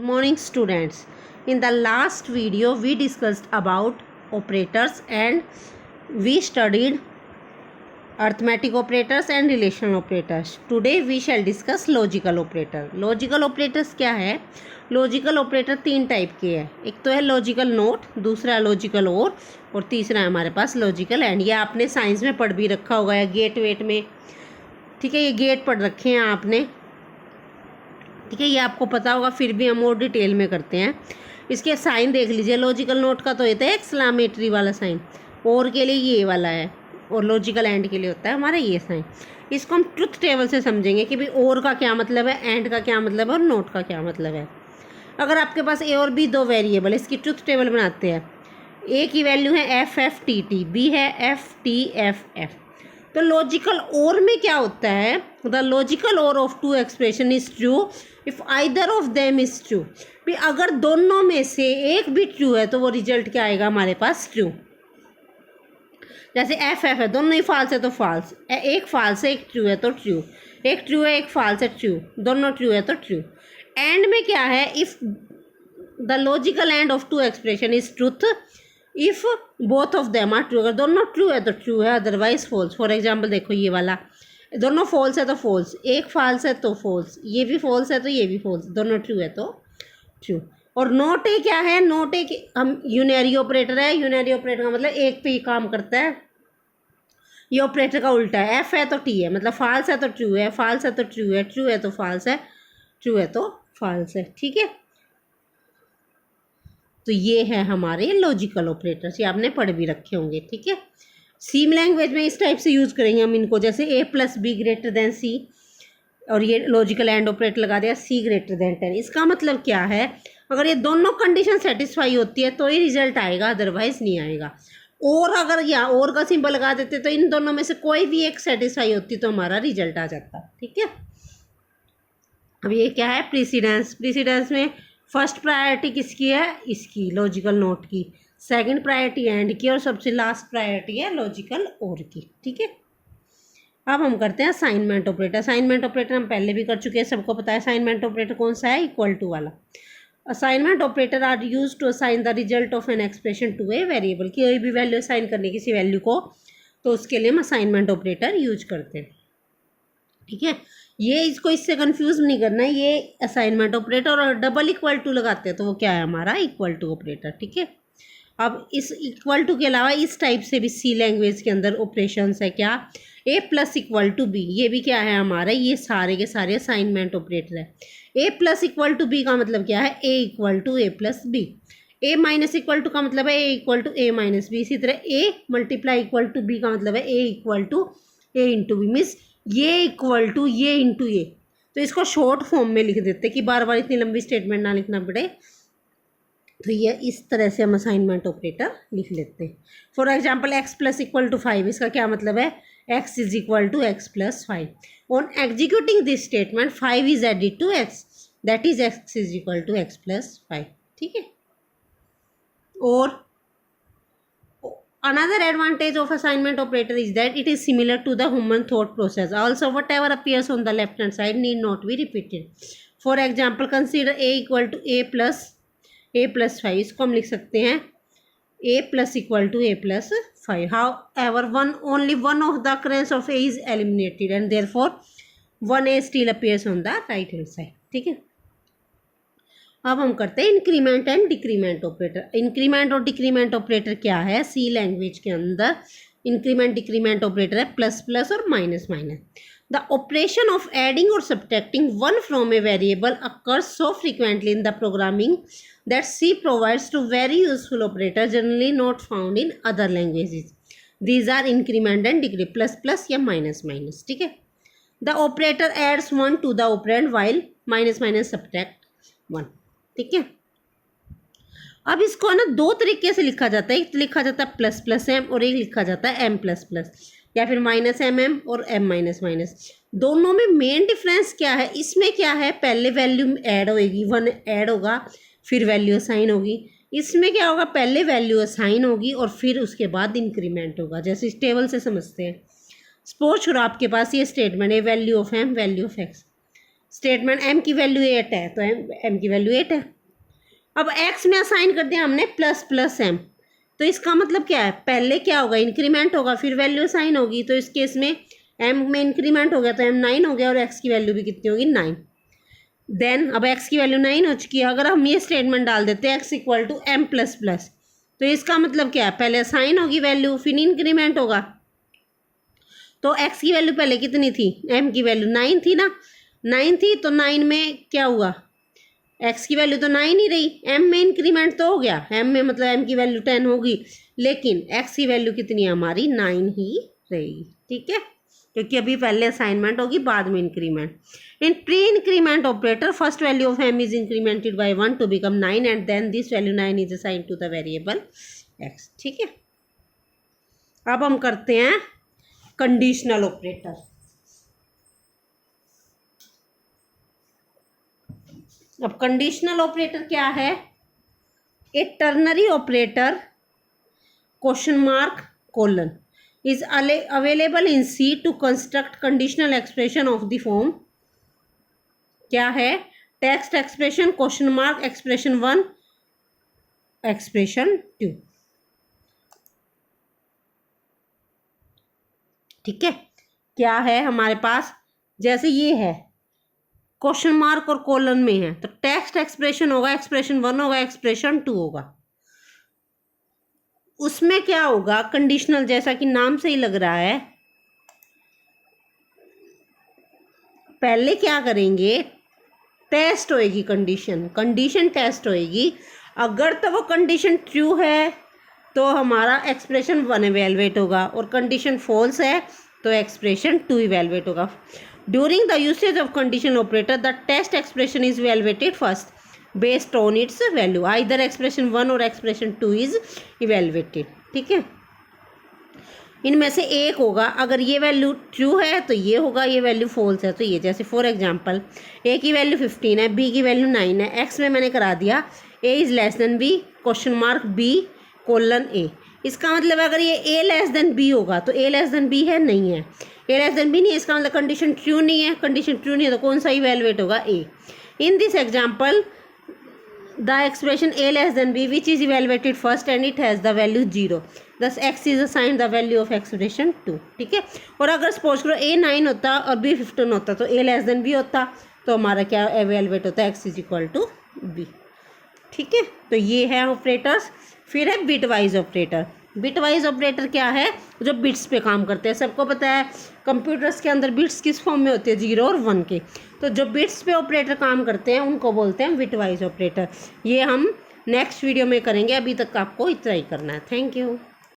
Morning students. In the last video we discussed about operators and we studied arithmetic operators and relational operators. Today we shall discuss logical operator. Logical operators क्या है? Logical operator तीन type के हैं. एक तो है logical note, दूसरा logical और तीसरा है हमारे पास लॉजिकल एंड. ये आपने साइंस में पढ़ भी रखा होगा या गेट वेट में. ठीक है, ये गेट पढ़ रखे हैं आपने. ठीक है, ये आपको पता होगा, फिर भी हम और डिटेल में करते हैं. इसके साइन देख लीजिए. लॉजिकल नोट का तो ये था एक्सक्लेमेटरी वाला साइन, और के लिए ये वाला है, और लॉजिकल एंड के लिए होता है हमारा ये साइन. इसको हम ट्रुथ टेबल से समझेंगे कि भाई और का क्या मतलब है, एंड का क्या मतलब है और नोट का क्या मतलब है. अगर आपके पास ए और बी दो वेरिएबल, इसकी ट्रुथ टेबल बनाते हैं. ए की वैल्यू है F F T T, B है एफ टी एफ एफ. तो लॉजिकल और में क्या होता है, the logical or of two expression is true if either of them is true. भी अगर दोनों में से एक भी ट्रू है तो वो रिजल्ट क्या आएगा हमारे पास, ट्रू. जैसे एफ एफ है, दोनों ही फॉल्स है तो फॉल्स. एक फॉल्स है एक ट्रू है तो ट्रू, एक ट्रू है एक फॉल्स है ट्रू, दोनों ट्रू है तो ट्रू. एंड में क्या है, if the logical and of two expression is truth if both of them are true. अगर दोनों ट्रू है तो ट्रू है, अदरवाइज फॉल्स. फॉर एग्जाम्पल देखो, ये वाला दोनों फॉल्स है तो फॉल्स, एक फॉल्स है तो फॉल्स, ये भी फॉल्स है तो ये भी फॉल्स, दोनों ट्रू है तो ट्रू. और नॉट ए क्या है, नॉट ए हम यूनरी ऑपरेटर है. यूनरी ऑपरेटर का मतलब एक पे ही काम करता है. ये ऑपरेटर का उल्टा है. एफ है तो टी है, मतलब फॉल्स है तो ट्रू है, फॉल्स है तो ट्रू है, ट्रू है तो फॉल्स है, ट्रू है तो फॉल्स है. ठीक है, तो ये है हमारे लॉजिकल ऑपरेटर्स. ये आपने पढ़ भी रखे होंगे. ठीक है, सी लैंग्वेज में इस टाइप से यूज़ करेंगे हम इनको, जैसे ए प्लस बी ग्रेटर देन सी, और ये लॉजिकल एंड ऑपरेटर लगा दिया सी ग्रेटर देन 10. इसका मतलब क्या है, अगर ये दोनों कंडीशन सेटिस्फाई होती है तो ही रिजल्ट आएगा, अदरवाइज नहीं आएगा. और अगर या और का सिंबल लगा देते तो इन दोनों में से कोई भी एक सेटिस्फाई होती तो हमारा रिजल्ट आ जाता. ठीक है, अब ये क्या है, प्रीसीडेंस. प्रीसीडेंस में फर्स्ट प्रायोरिटी किसकी है, इसकी लॉजिकल नोट की. सेकंड प्रायोरिटी एंड की, और सबसे लास्ट प्रायोरिटी है लॉजिकल और की. ठीक है, अब हम करते हैं असाइनमेंट ऑपरेटर. असाइनमेंट ऑपरेटर हम पहले भी कर चुके हैं, सबको पता है असाइनमेंट ऑपरेटर कौन सा है, इक्वल टू वाला. Assignment operator are use to assign the result of an expression to a variable. कोई भी वैल्यू असाइन करने किसी वैल्यू को, तो उसके लिए हम असाइनमेंट ऑपरेटर यूज करते हैं. ठीक है, ये इसको इससे कंफ्यूज नहीं करना है. ये असाइनमेंट ऑपरेटर और डबल इक्वल टू लगाते हैं तो वो क्या है हमारा, इक्वल टू ऑपरेटर. ठीक है, अब इस इक्वल टू के अलावा इस टाइप से भी सी लैंग्वेज के अंदर ऑपरेशंस है. क्या, ए प्लस इक्वल टू बी, ये भी क्या है हमारा, ये सारे के सारे असाइनमेंट ऑपरेटर है. A plus equal to B का मतलब क्या है, A equal to A plus B. A minus equal to का मतलब है A equal to A minus B. इसी तरह A multiply equal to B का मतलब है A equal to A into B. Means ये इक्वल टू ये इंटू ये. तो इसको शॉर्ट फॉर्म में लिख देते कि बार बार इतनी लंबी स्टेटमेंट ना लिखना पड़े. तो ये इस तरह से हम असाइनमेंट ऑपरेटर लिख लेते हैं. For example X plus equal to 5, इसका क्या मतलब है, X is equal to X plus 5. On executing this statement 5 is added to X, that is X is equal to X plus 5. ठीक है, और another advantage of assignment operator is that it is similar to the human thought process. Also, whatever appears on the left hand side need not be repeated. For example, consider a equal to a plus 5. इसको हम लिख सकते हैं a plus equal to a plus 5. However, only one of the occurrence of a is eliminated and therefore 1a still appears on the right hand side. ठीक है, अब हम करते हैं increment and decrement operator. Increment और decrement operator क्या है, C language के अंदर इंक्रीमेंट डिक्रीमेंट ऑपरेटर है प्लस प्लस और minus minus. The operation of adding और subtracting one from a variable occurs so frequently in the programming that C provides two very useful operator generally not found in other languages. These are increment and decree, plus plus या minus minus. ठीक है, the operator ads 1 to the operand while minus minus subtract 1. ठीक है, अब इसको ना दो तरीके से लिखा जाता है. एक लिखा जाता है प्लस प्लस एम और एक लिखा जाता है एम प्लस प्लस, या फिर माइनस एम एम और एम माइनस माइनस. दोनों में मेन डिफरेंस क्या है, इसमें क्या है, पहले वैल्यू ऐड होएगी, 1 ऐड होगा, फिर वैल्यू असाइन होगी. इसमें क्या होगा, पहले वैल्यू असाइन होगी और फिर उसके बाद इंक्रीमेंट होगा. जैसे इस टेबल से समझते हैं. सपोज करो आपके पास ये स्टेटमेंट है, value of M value of X. Statement m की वैल्यू 8 है तो m की वैल्यू 8 है। अब x में असाइन कर दिया हमने प्लस प्लस m, तो इसका मतलब क्या है, पहले क्या होगा, इंक्रीमेंट होगा, फिर वैल्यू असाइन होगी। तो इस केस में m में इंक्रीमेंट हो गया तो m 9 हो गया, और x की वैल्यू भी कितनी होगी, 9। देन अब x की वैल्यू 9 हो चुकी है। अगर हम ये स्टेटमेंट डाल देते हैं x equal to m plus plus, तो इसका मतलब क्या है, पहले असाइन होगी वैल्यू, फिर इंक्रीमेंट होगा। तो x की वैल्यू पहले कितनी थी, m की वैल्यू 9 थी ना, 9 थी, तो 9 में क्या हुआ, x की वैल्यू तो 9 ही रही, m में इंक्रीमेंट तो हो गया, m में मतलब m की वैल्यू 10 होगी, लेकिन x की वैल्यू कितनी है हमारी, 9 ही रहेगी। ठीक है, क्योंकि अभी पहले असाइनमेंट होगी, बाद में increment. In pre increment operator first value of m is incremented by 1 to become 9 and then this value 9 is assigned to the variable x। ठीक है, अब हम करते हैं कंडीशनल ऑपरेटर। अब कंडीशनल ऑपरेटर क्या है, a ternary operator question mark colon is available in C to construct conditional expression of the form, क्या है, text expression question mark expression 1 expression 2। ठीक है, क्या है हमारे पास, जैसे ये है क्वेश्चन मार्क और कोलन में है, तो टेक्स्ट एक्सप्रेशन होगा, एक्सप्रेशन 1 होगा, एक्सप्रेशन 2 होगा। उसमें क्या होगा, कंडीशनल, जैसा कि नाम से ही लग रहा है, पहले क्या करेंगे, टेस्ट होएगी कंडीशन, कंडीशन टेस्ट होएगी। अगर तो वो कंडीशन ट्रू है तो हमारा एक्सप्रेशन 1 इवेलुएट होगा, और कंडीशन फॉल्स है तो एक्सप्रेशन 2 इवेलुएट होगा। During the usage of conditional operator the test expression is evaluated first based on its value, either expression 1 or expression 2 is evaluated. ठीक है, इनमें से एक होगा, अगर ये वैल्यू ट्रू है तो ये होगा, ये वैल्यू फॉल्स है तो ये। जैसे फॉर एग्जांपल ए की वैल्यू 15 है, बी की वैल्यू 9 है, एक्स में मैंने करा दिया A is less than B question mark B colon A. इसका मतलब अगर ये ए लेस देन बी होगा तो ए लेस देन बी है, नहीं है, ए लेस देन बी नहीं है, इसका मतलब कंडीशन ट्रू नहीं है, कंडीशन ट्रू नहीं है तो कौन सा इवेलुएट होगा, A. In this example the expression a less than b which is evaluated first and it has the value 0, thus x is assigned the value of expression 2। ठीक है, और अगर सपोज करो a 9 होता और b 15 होता तो a लेस देन b होता, तो हमारा क्या इवेलुएट होता है, x is equal to b। ठीक है, तो ये है ऑपरेटर्स। फिर है bitwise operator. Bitwise operator क्या है, जो बिट्स पे काम करते हैं। सबको पता है कंप्यूटर्स के अंदर बिट्स किस फॉर्म में होती है, 0 और 1 के, तो जो बिट्स पे ऑपरेटर काम करते हैं उनको बोलते हैं बिट वाइज ऑपरेटर। ये हम नेक्स्ट वीडियो में करेंगे, अभी तक आपको इतना ही करना है। Thank you.